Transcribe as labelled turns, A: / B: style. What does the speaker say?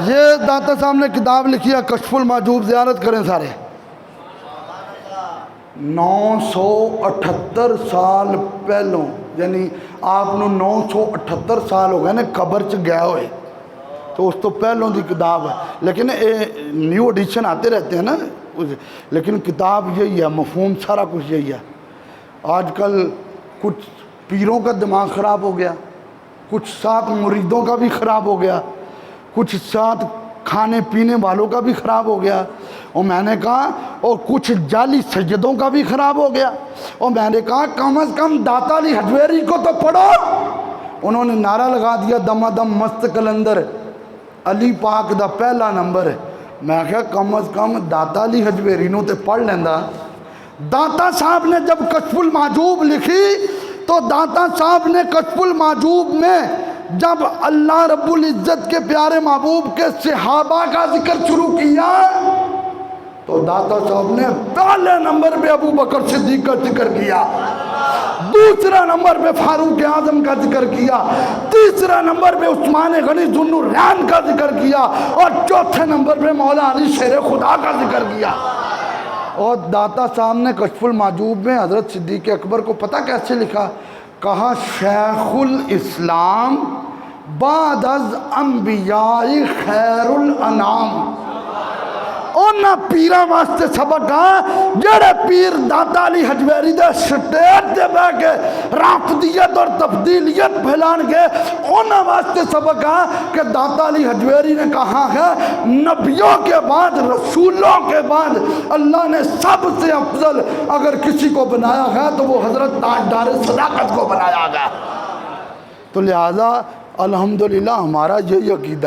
A: یہ داتا صاحب نے کتاب لکھی ہے کشف المحجوب، زیارت کریں سارے۔ 978 سال پہلوں، یعنی آپ نے 978 سال ہو گئے نا قبر چ گیا ہوئے، تو اس تو پہلوں دی کتاب ہے، لیکن نیو ایڈیشن آتے رہتے ہیں نا، لیکن کتاب یہی ہے، مفہوم سارا کچھ یہی ہے۔ آج کل کچھ پیروں کا دماغ خراب ہو گیا، کچھ ساتھ مریدوں کا بھی خراب ہو گیا، کچھ ساتھ کھانے پینے والوں کا بھی خراب ہو گیا، اور میں نے کہا اور کچھ جعلی سیدوں کا بھی خراب ہو گیا، اور میں نے کہا کم از کم داتا علی حجویری کو تو پڑھو۔ انہوں نے نعرہ لگا دیا دما دم مست کلندر، علی پاک دا پہلا نمبر ہے۔ میں کہا کم از کم داتا علی حجویری نو تے پڑھ لیندہ۔ داتا صاحب نے جب کشف المحجوب لکھی تو داتا صاحب نے کشف المحجوب میں جب اللہ رب العزت کے پیارے محبوب کے صحابہ کا ذکر شروع کیا تو داتا صاحب نے پہلے نمبر پہ ابو بکر صدیق کا ذکر کیا، دوسرا نمبر پہ فاروق اعظم کا ذکر کیا، تیسرا نمبر پہ عثمان غنی ذو النورین کا ذکر کیا، اور چوتھے نمبر پہ مولا علی شیر خدا کا ذکر کیا۔ اور داتا صاحب نے کشف المحجوب میں حضرت صدیق اکبر کو پتہ کیسے لکھا؟ کہا شیخ الاسلام بعد از انبیاء خیر الانام۔ اونا پیرہ واسطے سبق جڑے پیر داتا علی حجویری دے سٹیج دے بے کے رافضیت اور تفضیلیت پھیلان کے، اونا واسطے سبق کہ داتا علی حجویری نے کہا ہے نبیوں کے بعد رسولوں کے بعد اللہ نے سب سے افضل اگر کسی کو بنایا ہے تو وہ حضرت تاجدار صداقت کو بنایا گیا۔ تو لہذا الحمدللہ ہمارا یہی عقیدہ